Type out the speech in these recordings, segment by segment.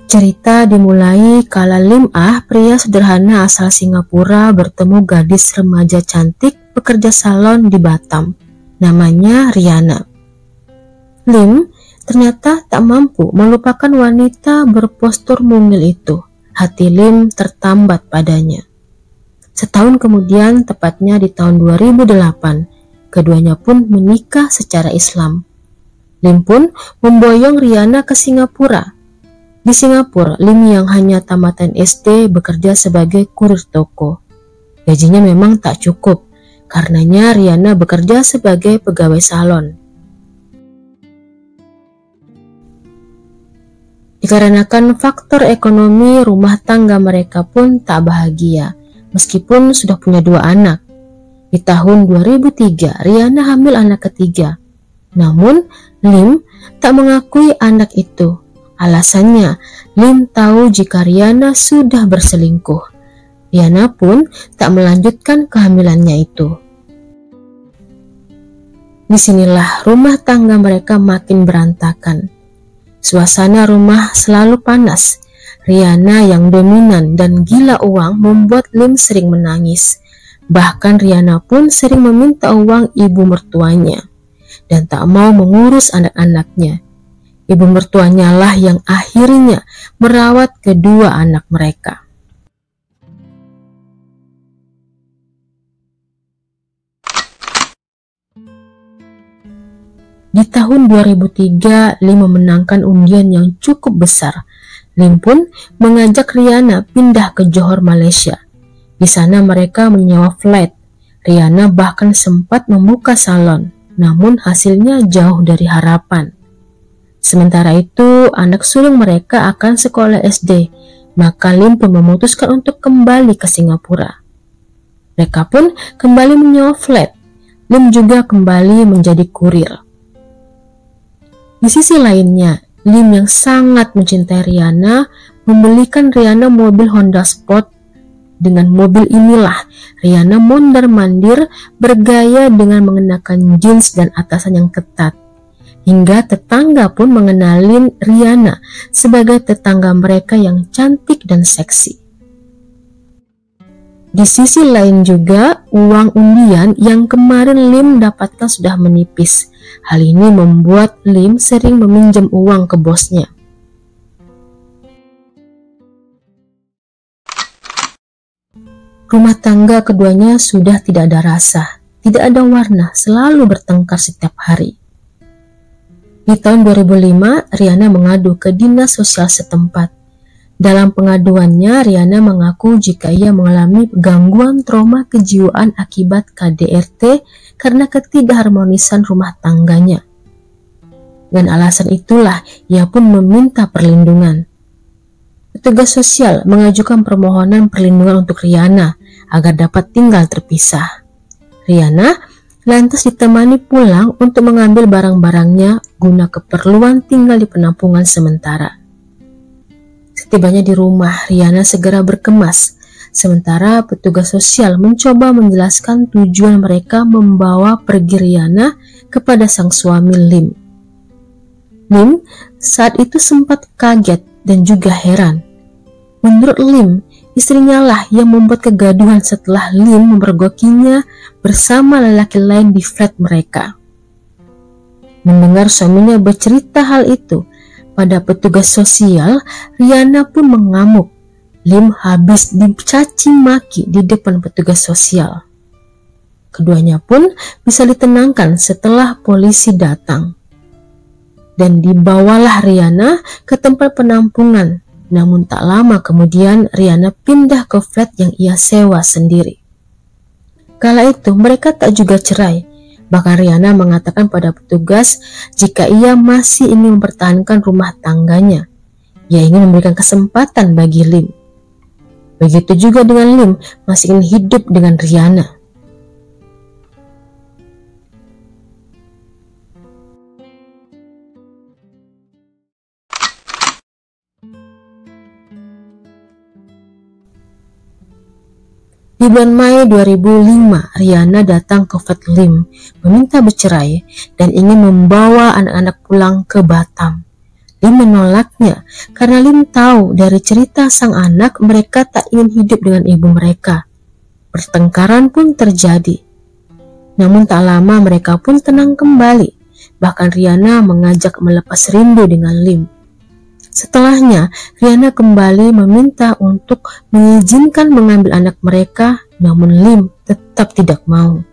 Cerita dimulai kala Lim Ah, pria sederhana asal Singapura, bertemu gadis remaja cantik pekerja salon di Batam. Namanya Riana. Lim ternyata tak mampu melupakan wanita berpostur mungil itu. Hati Lim tertambat padanya. Setahun kemudian, tepatnya di tahun 2008, keduanya pun menikah secara Islam. Lim pun memboyong Riana ke Singapura. Di Singapura, Lim yang hanya tamatan SD bekerja sebagai kurir toko. Gajinya memang tak cukup, karenanya Riana bekerja sebagai pegawai salon. Dikarenakan faktor ekonomi, rumah tangga mereka pun tak bahagia, meskipun sudah punya 2 anak. Di tahun 2003, Riana hamil anak ketiga. Namun, Lim tak mengakui anak itu. Alasannya, Lim tahu jika Riana sudah berselingkuh. Riana pun tak melanjutkan kehamilannya itu. Disinilah rumah tangga mereka makin berantakan. Suasana rumah selalu panas. Riana yang dominan dan gila uang membuat Lim sering menangis. Bahkan Riana pun sering meminta uang ibu mertuanya dan tak mau mengurus anak-anaknya. Ibu mertuanya lah yang akhirnya merawat kedua anak mereka. Di tahun 2003, Lim memenangkan undian yang cukup besar. Lim pun mengajak Riana pindah ke Johor, Malaysia. Di sana mereka menyewa flat. Riana bahkan sempat membuka salon, namun hasilnya jauh dari harapan. Sementara itu, anak sulung mereka akan sekolah SD, maka Lim pun memutuskan untuk kembali ke Singapura. Mereka pun kembali menyewa flat. Lim juga kembali menjadi kurir. Di sisi lainnya, Lim yang sangat mencintai Riana membelikan Riana mobil Honda Sport. Dengan mobil inilah Riana mondar-mandir bergaya dengan mengenakan jeans dan atasan yang ketat. Hingga tetangga pun mengenalin Riana sebagai tetangga mereka yang cantik dan seksi. Di sisi lain juga, uang undian yang kemarin Lim dapatkan sudah menipis. Hal ini membuat Lim sering meminjam uang ke bosnya. Rumah tangga keduanya sudah tidak ada rasa, tidak ada warna, selalu bertengkar setiap hari. Di tahun 2005, Riana mengadu ke dinas sosial setempat. Dalam pengaduannya, Riana mengaku jika ia mengalami gangguan trauma kejiwaan akibat KDRT karena ketidakharmonisan rumah tangganya. Dengan alasan itulah, ia pun meminta perlindungan. Petugas sosial mengajukan permohonan perlindungan untuk Riana agar dapat tinggal terpisah. Riana lantas ditemani pulang untuk mengambil barang-barangnya guna keperluan tinggal di penampungan sementara. Setibanya di rumah, Riana segera berkemas, sementara petugas sosial mencoba menjelaskan tujuan mereka membawa pergi Riana kepada sang suami Lim. Lim saat itu sempat kaget dan juga heran. Menurut Lim, istrinya lah yang membuat kegaduhan setelah Lim memergokinya bersama lelaki lain di flat mereka. Mendengar suaminya bercerita hal itu pada petugas sosial, Riana pun mengamuk. Lim habis dicaci maki di depan petugas sosial. Keduanya pun bisa ditenangkan setelah polisi datang. Dan dibawalah Riana ke tempat penampungan. Namun tak lama kemudian Riana pindah ke flat yang ia sewa sendiri. Kala itu mereka tak juga cerai. Bahkan Riana mengatakan pada petugas jika ia masih ingin mempertahankan rumah tangganya. Ia ingin memberikan kesempatan bagi Lim. Begitu juga dengan Lim masih ingin hidup dengan Riana. Di bulan Mei 2005, Riana datang ke flat Lim, meminta bercerai dan ingin membawa anak-anak pulang ke Batam. Lim menolaknya karena Lim tahu dari cerita sang anak mereka tak ingin hidup dengan ibu mereka. Pertengkaran pun terjadi. Namun tak lama mereka pun tenang kembali. Bahkan Riana mengajak melepas rindu dengan Lim. Setelahnya, Riana kembali meminta untuk mengizinkan mengambil anak mereka, namun Lim tetap tidak mau.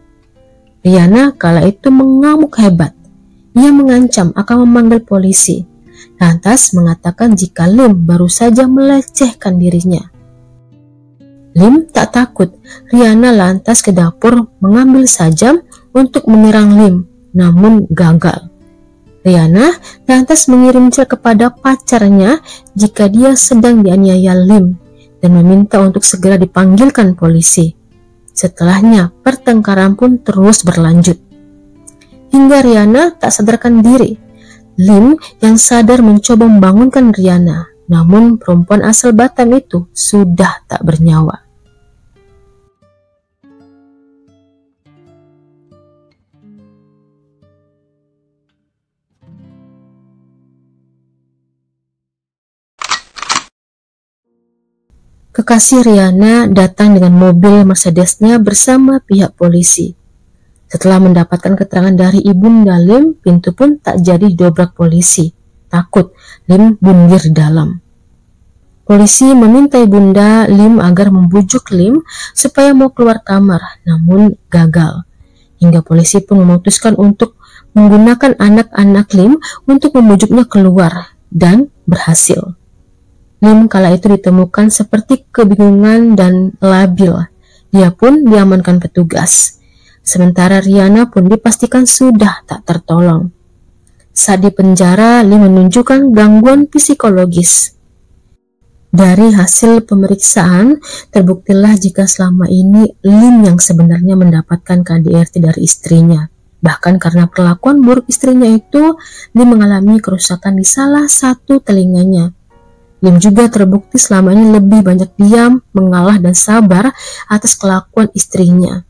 Riana kala itu mengamuk hebat. Ia mengancam akan memanggil polisi. Lantas mengatakan jika Lim baru saja melecehkan dirinya. Lim tak takut. Riana lantas ke dapur mengambil sajam untuk menyerang Lim, namun gagal. Riana lantas mengirim chat kepada pacarnya jika dia sedang dianiaya Lim dan meminta untuk segera dipanggilkan polisi. Setelahnya, pertengkaran pun terus berlanjut. Hingga Riana tak sadarkan diri. Lim yang sadar mencoba membangunkan Riana, namun perempuan asal Batam itu sudah tak bernyawa. Kekasih Riana datang dengan mobil Mercedesnya bersama pihak polisi. Setelah mendapatkan keterangan dari ibunda Lim, pintu pun tak jadi didobrak polisi. Takut Lim bundir di dalam. Polisi meminta ibunda Lim agar membujuk Lim supaya mau keluar kamar, namun gagal. Hingga polisi pun memutuskan untuk menggunakan anak-anak Lim untuk membujuknya keluar, dan berhasil. Lim kala itu ditemukan seperti kebingungan dan labil. Dia pun diamankan petugas. Sementara Riana pun dipastikan sudah tak tertolong. Saat di penjara, Lim menunjukkan gangguan psikologis. Dari hasil pemeriksaan, terbuktilah jika selama ini Lim yang sebenarnya mendapatkan KDRT dari istrinya. Bahkan karena perlakuan buruk istrinya itu, Lim mengalami kerusakan di salah satu telinganya. Lim juga terbukti selama ini lebih banyak diam, mengalah dan sabar atas kelakuan istrinya.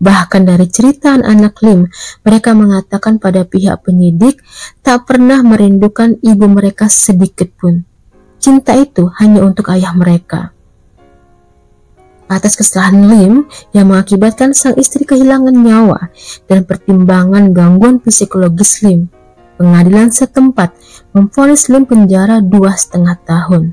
Bahkan dari cerita anak Lim, mereka mengatakan pada pihak penyidik tak pernah merindukan ibu mereka sedikit pun. Cinta itu hanya untuk ayah mereka. Atas kesalahan Lim yang mengakibatkan sang istri kehilangan nyawa dan pertimbangan gangguan psikologis Lim, pengadilan setempat memvonis Lim penjara 2,5 tahun.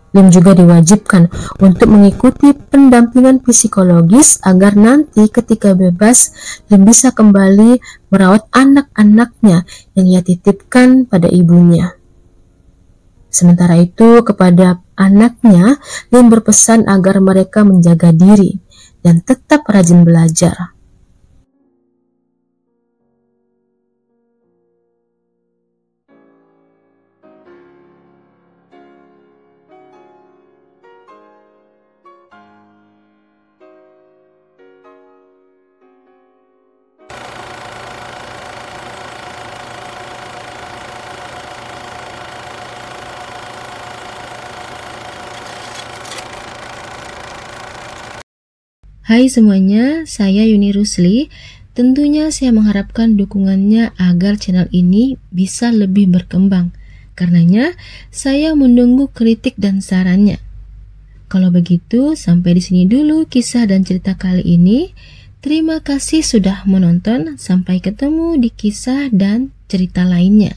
Lim juga diwajibkan untuk mengikuti pendampingan psikologis agar nanti ketika bebas, Lim bisa kembali merawat anak-anaknya yang ia titipkan pada ibunya. Sementara itu, kepada anaknya, Lim berpesan agar mereka menjaga diri dan tetap rajin belajar. Hai semuanya, saya Yuni Rusli. Tentunya saya mengharapkan dukungannya agar channel ini bisa lebih berkembang. Karenanya, saya menunggu kritik dan sarannya. Kalau begitu, sampai di sini dulu kisah dan cerita kali ini. Terima kasih sudah menonton. Sampai ketemu di kisah dan cerita lainnya.